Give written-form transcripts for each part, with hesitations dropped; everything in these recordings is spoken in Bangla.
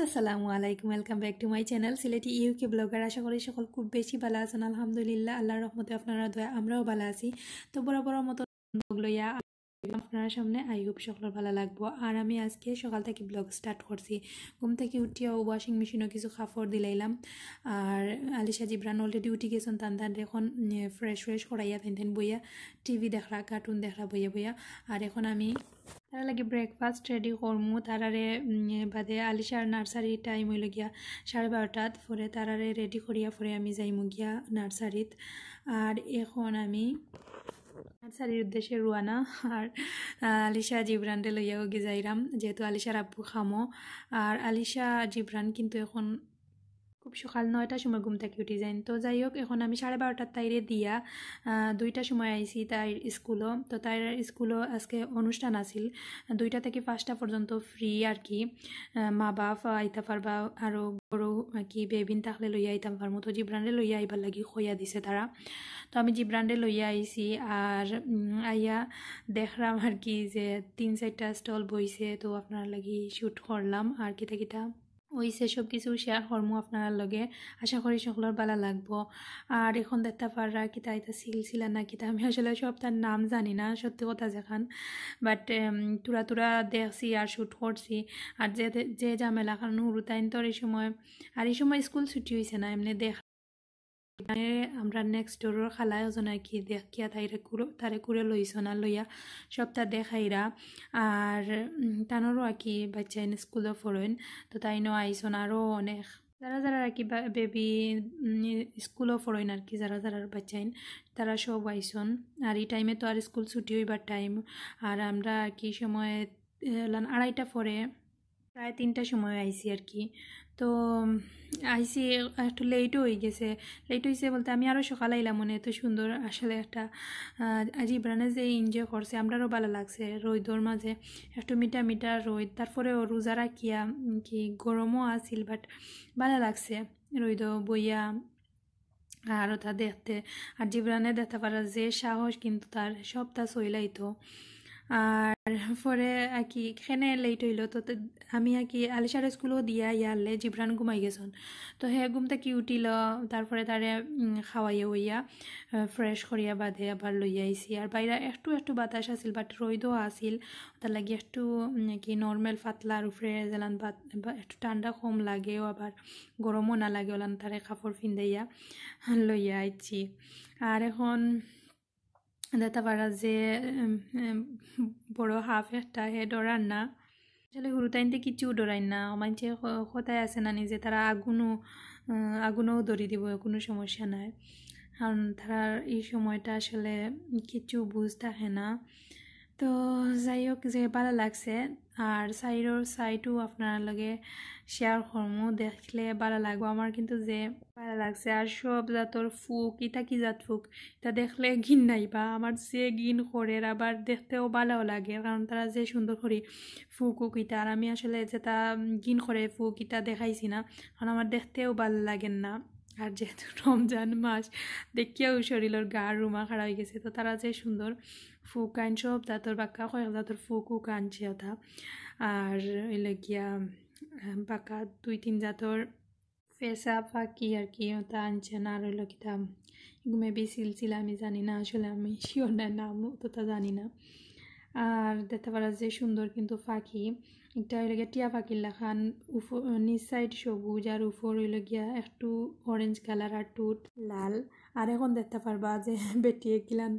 আসসালামু আলাইকুম, welcome back to my channel Sylheti UK blogger. আশা করি সকল খুব বেশি ভালো আছেন। আলহামদুলিল্লাহ, আল্লাহর রহমতে আপনারা দয়া আমরাও ভালো আছি। তো বড় মতো ব্লগ লইয়া আপনার সামনে আই হোপ সকলের ভালো লাগবো। আর আমি আজকে সকাল থেকে ব্লগ স্টার্ট করছি। ঘুম থেকে উঠিয়া ওয়াশিং মেশিনও কিছু কাপড় দিলাইলাম। আর আলিশা জিব্রান অলরেডি উঠি গেছেন, তান এখন ফ্রেশ করাইয়া তেন বইয়া টিভি দেখরা, কার্টুন দেখরা বইয়া। আর এখন আমি তার লাগে ব্রেকফাস্ট রেডি করমু। তারারে বাদে আলিশার নার্সারি টাইম হইল গিয়া 12:30 পরে তারারে রেডি করিয়া পরে আমি যাইমু গিয়া নার্সারিত। আর এখন আমি নার্সারির উদ্দেশ্যে রুয়ানা। আর আলিশা জিব্রানরে লইয়াও গিয়ে যাইরাম, যেহেতু আলিশার আব্বু খামো। আর আলিশা জিব্রান কিন্তু এখন খুব সকাল 9টার সময় ঘুম থেকে উঠে যাই। তো যাই হোক, এখন আমি 12:30 তাইরে দিয়া 2টার সময় আইছি তাই স্কুলও। তো তাইর স্কুলও আজকে অনুষ্ঠান আছিল, 2টা থেকে 5টা পর্যন্ত ফ্রি আর কি। মা বাপ আইতা পারবা, আরও বড় আর কি বেবিন থাকলে লইয়া আইতাম পারমো। তো জিব্রানরে লইয়া আইবার লাগি খইয়া দিছে তারা। তো আমি জিব্রানরে লইয়া আইছি। আর আইয়া দেখলাম আর কি যে 3-4টা স্টল বইছে। তো আপনার লাগি শ্যুট করলাম আর কিতা ওইসে সব কিছু শেয়ার করমু আপনার লগে। আশা করি সকলের ভালো লাগবো। আর এখন দেখতে পাররা কিতা এটা সিলসিলা না কিতা, আমি আসলে সব তার নাম জানি না, সত্যি কথা যেখান। বাট তুরা দেখছি আর শ্যুট করছি। আর যে ঝামেলা কারণ হুরুতাইন তোর এই সময় স্কুল ছুটি হয়েছে না, এমনি আমরা নেক্সট ডোরের খালায় ওজন আর কি দেখিয়া তারে কুড়ে লইছন আর লইয়া সবটা দেখাইরা। আর তানোরও আর কি বাচ্চা স্কুলে পড়েন, তো তাইনও আইসন। আরও অনেক যারা আর কি বেবি স্কুলও পড়েন আর কি, যারা বাচ্চাইন তারা সব আইসন। আর এই টাইমে তো আর স্কুল ছুটি হইবার টাইম। আর আমরা আর কি সময় 2:30 পরে প্রায় 3টার সময় আইসি আর কি। তো আইসি একটু লেটও হয়ে গেছে। লেট হয়েছে বলতে আমি আরও সকাল আইলাম, মনে এত সুন্দর আসলে একটা জিব্রানে যে এনজয় করছে আমরারও ভালো লাগছে। রোদর মাঝে একটু মিটা রোদ, তারপরে রোজা রাখিয়া কি গরমও আছিল, বাট ভালো লাগছে রোদ বইয়া আর তা দেখতে। আর জিব্রানে দেখতে পারা যে সাহস, কিন্তু তার সবটা চইলাইতো। আর পরে আর কি খেনে লেট হইল। তো আমি আর কি আলিশার স্কুলও দিয়া ইয়ারলে জিব্রান ঘুমাই গেছন। তো হে ঘুম থেকে উঠিল, তারপরে তারে খাওয়াইয়া হইয়া ফ্রেশ করিয়া বাদে আবার লইয়া আইসি। আর বাইরে একটু বাতাস আছিল, বাট রোদও আছিল। তার লাগে একটু কি নর্মাল পাতলার উপরে যেলান একটু ঠান্ডা কম লাগেও, আবার গরমও না লাগে ওলান তারে কাপড় ফিন্দাইয়া লইয়া আইছি। আর এখন দেখতে পারা যে বড় হাফ একটা হে ডরার না, আসলে হুরুতাইনতে কিছু ডরাই না। মানছে কথায় আছে না যে তারা আগুনও ধরি দিব, কোনো সমস্যা নাই। কারণ তারা এই সময়টা আসলে কিছু বুঝ থাকে না। তো যাই হোক, যে ভালো লাগছে। আর সাইডও আপনার লগে শেয়ার করমু, দেখলে ভালো লাগবো আমার কিন্তু যে ভালো লাগছে। আর সব জাতর ফুক, ইটা কি জাত ফুক, এটা দেখলে ঘিন নাইবা। আমার যে ঘিন করে, আবার দেখতেও ভালো লাগে, কারণ তারা যে সুন্দর করে ফুক ইটা। আর আমি আসলে যেটা ঘিন করে ফুক ইটা দেখাইছি না, কারণ আমার দেখতেও ভালো লাগেন না। আর যেহেতু রমজান মাস, দেখিয়াও শরীরের গার রুমা খাড়া হয়ে গেছে। তো তারা যে সুন্দর ফুক আইন, সব জাতর বাক্কা কয়েক জাতর ফুক আনছে ওটা। আর এলে গিয়া বাক্কা 2-3 জাতর ফেসা পাখি আর কি ওটা আনছেন। আর হইলো কিতা মেবি সিলসিলা, আমি জানি না, আসলে আমি শিওর না, নাম অতটা জানি না। আর দেখতে পারা যে সুন্দর কিন্তু পাখি, একটা হইল গিয়া টিয়া পাখির লেখান, নিচ সাইড সবুজ আর উপর হইল গিয়া একটু অরেঞ্জ কালার আর টুট লাল। আর এখন দেখতে পারবা যে বেটিয়ে গিলান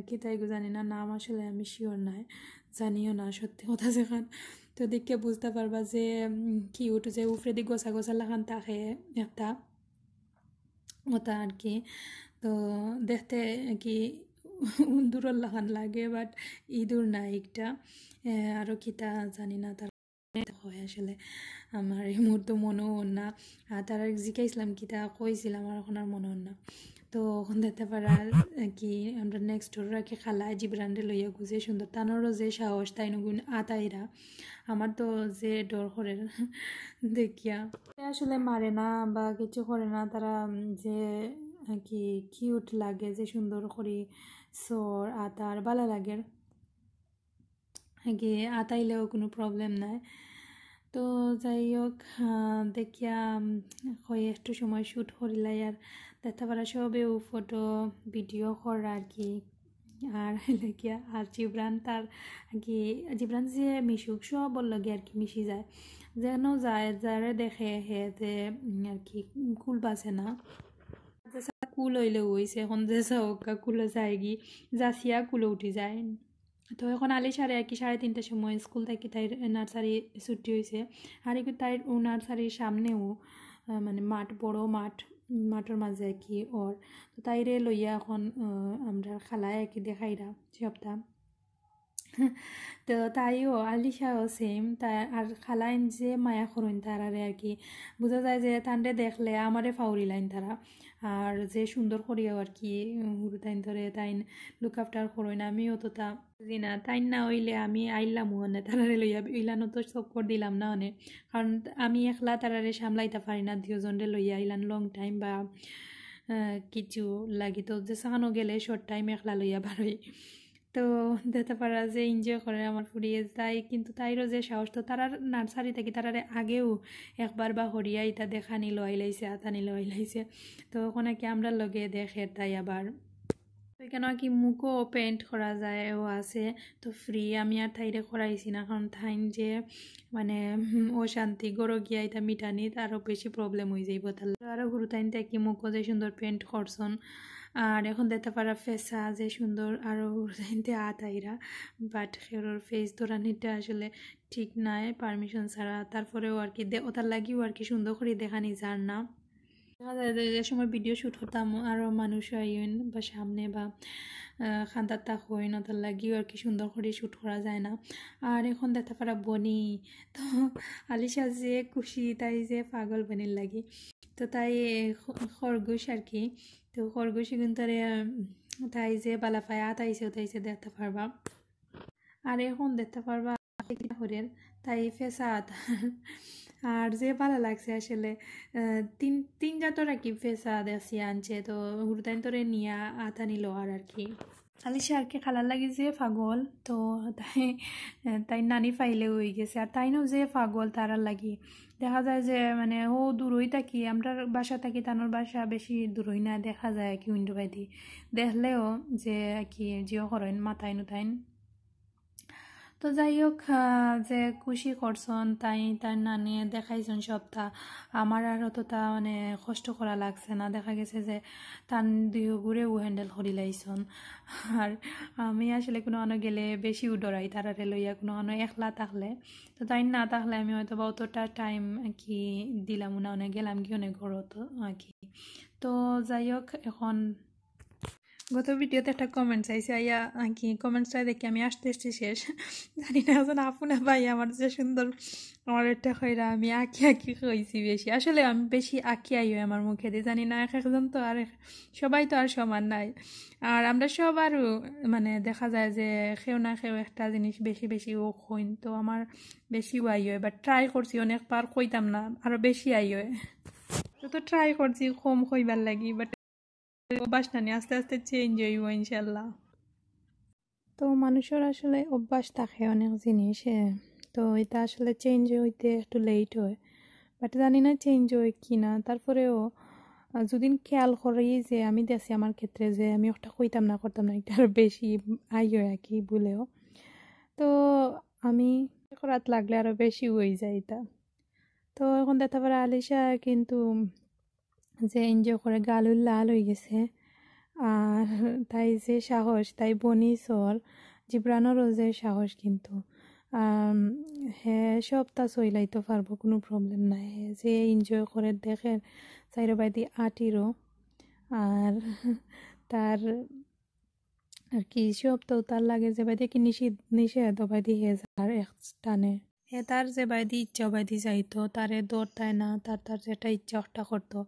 কিতাই জানি না, নাম আসলে আমি শিওর নাই, জানিও না সত্যি কথা যেখান। তো দেখে বুঝতে পারবা যে কিউট, যে উপরে দিক গোছা লাগান থাকে একটা ওটা আর কি। তো দেখতে কি দূরের লাগান লাগে, বাট ইঁদুর না একটা, আরও কিতা জানি না তার হয় আসলে আমার এই মুহূর্তে মনেও না। আর তারা জিকাইছিলাম কিতা কইছিলাম, আর এখন আর মনে না। তো ওখান দেখতে পারা কি আমরা নেক্সট ডোর রাখি খালায় জিব্রান্ডে লইয়া গুজে সুন্দর, তানোরও যে সাহস তাই নগুন আতাইরা। আমার তো যে ডর করে দেখিয়া আসলে মারে না বা কিছু করে না, তারা যে কি কিউট লাগে, যে সুন্দর করে সর আতার ভালো লাগে কি আতাইলেও কোনো প্রবলেম নাই। তো যাই হোক দেখিয়া হয়ে একটু সময় শ্যুট করিলাই আর দেখতে পারা সবেও ফটো ভিডিও করা আর কি আর লেখিয়া আর জিব্রান তার কি জিব্রান যে মিশুক সব লগে আর কি মিশি যায় যেন যায় যারে দেখে হে যে আর কি কুল বাসে না কুল হইলে হইছে এখন যে চাওকা কুলে যায় গি যাচিয়া কুলে উঠি যায়। তো এখন আলিশারে আর কি 3:30টার সময় স্কুল থেকে তাই নার্সারি ছুটি হয়েছে আর কি তাই ও নার্সারির সামনেও মানে মাঠ বড় মাঠের মাঝে আর কি ওর তো তাইরে লইয়া এখন আমরা খালায় আর কি দেখাইরা সপ্তাহ তো তাইও আলিশাও সেম তাই আর খালাইন যে মায়া করইন তারারে আর কি বোঝা যায় যে তান্ডে দেখলে আমারে ফাউরি লাইন তারা আর যে সুন্দর করিয়াও আর কি হুরু তাইন ধরে তাইন লুক আফটার করইন আমিও তো তা বুঝি না তাইন না হইলে আমি আইলাম মানে তারারে লইয়া ইলানো তো চক্কর দিলাম না অনেক কারণ আমি একলা তারারে সামলাইতে পারি না দুজনরে লইয়া ইলান লং টাইম বা কিছু লাগি তো যে সানো গেলে শর্ট টাইম একলা লইয়া বারোই তো দেখতে পারা যে এনজয় করে আমার ফুরিয়ে যায় কিন্তু তাইরও যে সাহস তো তারা নার্সারি থেকে তারারে আগেও একবার বা হরিয়া ইটা দেখা নিল আইলাইছে আতা নিল আইলাইছে তো ওখানে কি আমরা লগে দেখে তাই আবার কেন কি মুখও পেন্ট করা যায় ও আছে তো ফ্রি আমি আর থাইরে করাইছি না কারণ থাইন যে মানে অশান্তি গড় গিয়া এটা মিটানি আরও বেশি প্রবলেম হয়ে যাইব তাহলে আরও গুরু তাইন কি মুখও যে সুন্দর পেন্ট করছন আর এখন দেখতে পারা ফেসা যে সুন্দর আরও জানতে আতাইরা বাট হেরোর ফেস ধরানিটা আসলে ঠিক নাই পারমিশন ছাড়া তারপরেও আর কি ওটার লাগিও আর কি সুন্দর করে দেখানি যার না দেখা যায় যে সময় ভিডিও শ্যুট হতাম আরও মানুষ আইন বা সামনে বা খান্দার তাক হইন ওটার লাগিও আর কি সুন্দর করে শ্যুট করা যায় না আর এখন দেখতে পারা বনি তো আলিশা যে খুশি তাই যে পাগল বনির লাগি তো তাই খরগোশ আর কি তো খরগোশই কিন্তু তাই যে বালাফায় আতাইছে উতাইছে দেখতে পারবা আর এখন দেখতে পারবা হরের তাই ফেসা আতা আর যে ভালো লাগছে আসলে তিন জাতর আর কি ফেসা দেখছি আনছে তো হুরদাইন তোরে নিয়া আতা নিল আর কি আলিশা আর কি খালার লাগি যে পাগল তো তাই তাই নানি ফাইলে হয়ে গেছে আর তাইনও যে পাগল তারার লাগি দেখা যায় যে মানে ও দূরই থাকি আমরা বাসা থাকি তানোর বাসা বেশি দূরই না দেখা যায় কি উইন্ডো বাইদি দেখলেও যে কি জিও করেন মাথায় নুতাইন তো যাই হোক যে খুশি করছন তাই তার নানি দেখাইছেন সপ্তাহ আমার আর অতটা মানে কষ্ট করা লাগছে না দেখা গেছে যে তান দুই ঘুরেও হ্যান্ডেল করি লাইছন আর আমি আসলে কোনো অন্য গেলে বেশি ডরাই তারারে লইয়া কোনো অন্য একলা থাকলে তো তাই না থাকলে আমি হয়তো বা অতটা টাইম কি দিলাম না অনেক গেলাম কি অনেক ঘরত আর কি তো যাই হোক এখন গত ভিডিওতে একটা কমেন্টস আইসে আইয়া কি কমেন্টসটা দেখি আমি আসতে শেষ জানি না এখন আপনা ভাই আমার যে সুন্দর আমার একটা খয়রা আমি আঁকি হয়েছি বেশি আসলে আমি বেশি আঁকি আই আমার মুখে দিয়ে জানি না একজন তো আর সবাই তো আর সমান নাই আর আমরা সব আরও মানে দেখা যায় যে কেউ না কেউ একটা জিনিস বেশি বেশি ও কইন তো আমার বেশিও আই হয় বাট ট্রাই করছি অনেকবার কইতাম না আরও বেশি আই হয় তো ট্রাই করছি কম কইবার লাগি বাট অভ্যাস না নিয়ে আস্তে আস্তে চেঞ্জ হইব ইনশাল্লাহ তো মানুষের আসলে অভ্যাস থাকে অনেক জিনিস তো এটা আসলে চেঞ্জ হইতে একটু লেট হয় বাট জানি না চেঞ্জ হয় কি না তারপরেও যদি খেয়াল করি যে আমি দেখছি আমার ক্ষেত্রে যে আমি ওটা কইতাম না করতাম না এটা আরও বেশি আই হয় আর কি বলেও তো আমি করাত লাগলে আরও বেশি হয়ে যায় এটা তো এখন দেখতে পারে আলিশা কিন্তু যে এনজয় করে গালুর লাল হয়ে গেছে আর তাই যে সাহস তাই বনি সর জিব্রানোরও যে সাহস কিন্তু হ্যাঁ সবটা চইলাইতে পারবো কোনো প্রবলেম নাই যে এনজয় করে দেখে চাইরো বাইদি আটিরও আর তার আর কি সবটাও তার লাগে যে বাইদি কি নিষেধ বাইদি হে যার এক টানে তার যে বাইদি ইচ্ছা বাইদি যাইতো তারে দৌড়তায় না তার যেটা ইচ্ছা ওটা করতো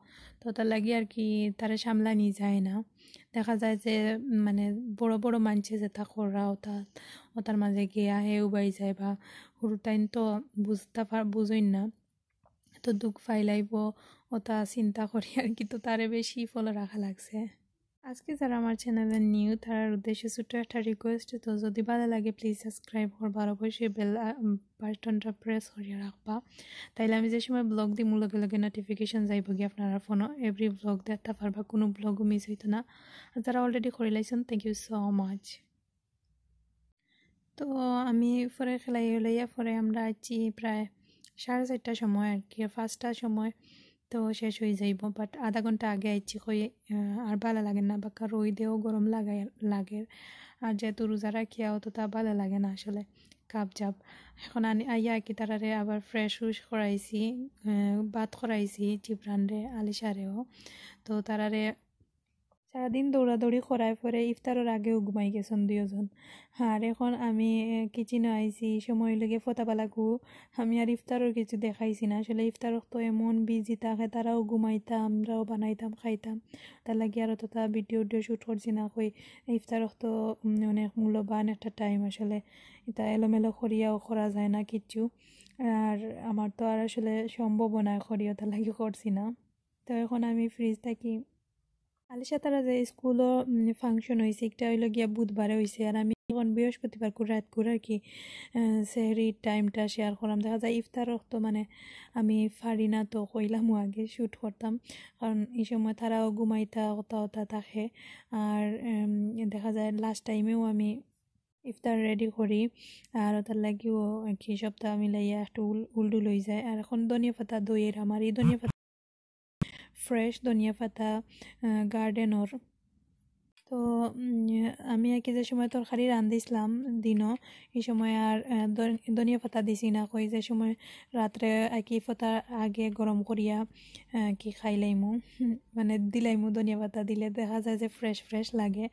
তো তার লাগি আর কি তারে সামলানি যায় না দেখা যায় যে মানে বড় বড় মানছে যে তা করা ওটার মাঝে গিয়া হেউ বাই যায় বা সরু টাইম তো বুঝইন না তো দুঃখ ফাইলাইব ওটা চিন্তা করি আর কি তো তারে বেশি ফলো রাখা লাগছে। আজকে যারা আমার চ্যানেলে নিউ তার উদ্দেশ্যে ছোট্ট একটা রিকোয়েস্ট, তো যদি ভালো লাগে প্লিজ সাবস্ক্রাইব করবা আর অবশ্যই বেল বাটনটা প্রেস করিয়ে রাখবা, তাইলে আমি যে সময় ব্লগ দিই লগে লগে নোটিফিকেশন যাইব গিয়ে আপনারা ফোনও এভরি ব্লগ দেখতে পারবা, কোনো ব্লগও মিস হইতো না। আর যারা অলরেডি করে লাইছেন থ্যাংক ইউ সো মাচ। তো আমি পরে খেলাই হলাইয়া পরে আমরা আছি প্রায় 4:30টার সময় আর কি, 5টার সময় তো শেষ হয়ে যাইব, বাট আধা ঘন্টা আগে আইছি কই আর ভালো লাগে না, বাকা রোদেও গরম লাগে আর যেহেতু রোজা রাখিয়া তো তা ভালো লাগে না আসলে কাপ জাপ। এখন আইয়া কি তারারে আবার ফ্রেশ উশ করাইছি, ভাত করাইছি জিব্রানরে আলিশারেও। তো তারারে সারাদিন দৌড়াদৌড়ি করায় পরে ইফতারের আগেও ঘুমাই গেছেন দুজন। আর এখন আমি কিচেনে আইছি, সময় লেগে ফতাবা লাগু, আমি আর ইফতারের কিছু দেখাইছি না আসলে। ইফতার তো এমন বিজি থাকে, তারাও ঘুমাইতাম আমরাও বানাইতাম খাইতাম, তার লাগে আর তো তা ভিডিও শ্যুট করছি না কই। ইফতার তো অনেক মূল্যবান একটা টাইম আসলে, এটা এলোমেলো করিয়াও করা যায় না কিচ্ছু, আর আমার তো আর আসলে সম্ভব না করিও, তার লাগে করছি না। তো এখন আমি ফ্রিজ থাকি আলিশা তারা যে স্কুলও ফাংশন হয়েছে, একটা হইলো গিয়া বুধবারে হয়েছে, আর আমি এখন বৃহস্পতিবার রাত করে আর কি সেহরির টাইমটা শেয়ার করলাম। দেখা যায় ইফতার তো মানে আমি পারি না, তো কইলামও আগে শ্যুট করতাম, কারণ এই সময় তারাও ঘুমাইতা হতা থাকে। আর দেখা যায় লাস্ট টাইমেও আমি ইফতার রেডি করি, আর তার লাগিও আর কি সপ্তাহ মিলাইয়া একটু উল্ডুল হয়ে যায়। আর এখন ধনিয়া পাতা দইয়ের, আমার এই ধনিয়া পাতা ফ্রেশ ধনিয়া পাতা গার্ডেনর। তো আমি আর কি যে সময় তরকারি রান্ধিছিলাম দিনও, এই সময় আর ধনিয়া পাতা দিছি না, কই যে সময় রাত্রে আর কি পাতা আগে গরম করিয়া কি খাইলাইমু, মানে দিলাইমু ধনিয়া পাতা দিলে দেখা যায় যে ফ্রেশ ফ্রেশ লাগে,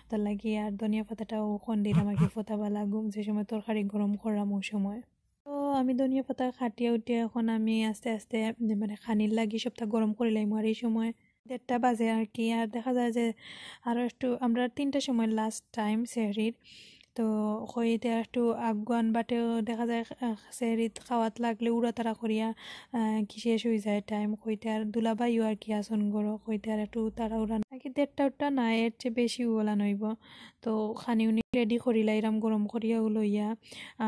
তার লাগি আর ধনিয়া পাতাটাও কোন দিলাম আর কি ফোতাবা লাগুম যে সময় তরকারি গরম করাম ওই সময়। তো আমি ধনিয়া পাতা খাটিয়ে উঠিয়ে এখন আমি আস্তে আস্তে মানে খানির লাগি সবটা গরম করে লাইমু। আর এই সময় 1:30 বাজে আর কি, আর দেখা যায় যে আরও একটু আমরা 3টার সময় লাস্ট টাইম সেহরির, তো হইতে একটু আগুয়ান বাটেও দেখা যায় সেহরিত খাওয়াত লাগলে উড়াতাড়া করিয়া কি শেষ হয়ে যায় টাইম, হইতে আর দুলাবাইও আর কি আসন গড়ো হইতে আর একটু তারা উড়ান নাকি 1:30 না এর চেয়ে বেশি উলান হইব। তো খানি উনি রেডি করিলা এরম গরম করিয়া লইয়া,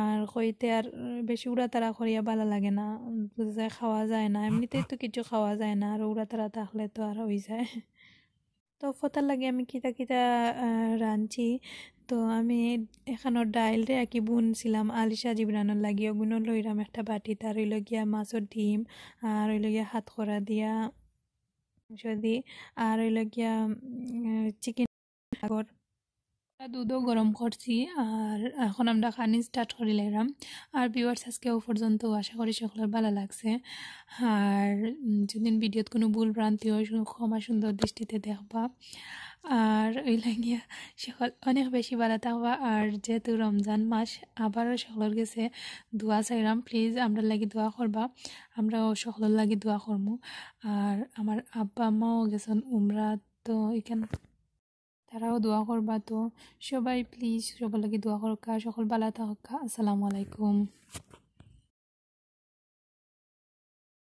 আর হইতে আর বেশি উড়াতাড়া করিয়া ভালো লাগে না, বুঝা যায় খাওয়া যায় না, এমনিতেই তো কিছু খাওয়া যায় না, আর উড়াতাড়া থাকলে তো আর হয়ে যায়। তো ফতার লাগে আমি কিতা কিতা রাঁধছি। তো আমি এখানোর ডাইল রে আর কি বুনছিলাম আলিশা জিবরানোর লাগিয়ে, ওগুলো লইরাম একটা বাটি, তার হইল গিয়া মাছের ডিম, আর হইল গিয়া হাত করা দিয়া মাংস দি, আর হইল গিয়া চিকেন আগর দুধও গরম করছি, আর এখন আমরা খানি স্টার্ট করে লাইলাম। আর ভিউয়ার্স আজকে ও পর্যন্ত আশা করি সকলের ভালো লাগছে, আর যদি ভিডিওত কোনো ভুল ভ্রান্তি হয় ক্ষমা সুন্দর দৃষ্টিতে দেখবা, আর ওই লাগিয়া সকল অনেক বেশি ভালো থাকবা। আর যেহেতু রমজান মাস আবারও সকলের কাছে দোয়া চাইলাম, প্লিজ আমরা লাগি দোয়া করবা, আমরাও সকলের লাগি দোয়া করবো। আর আমার আব্বা আম্মাও গেছেন উমরা, তো এখান তারাও দোয়া করবা। তো সবাই প্লিজ সবার লাগে দোয়া করকা, সকল ভালো থাকা। আসসালামু আলাইকুম।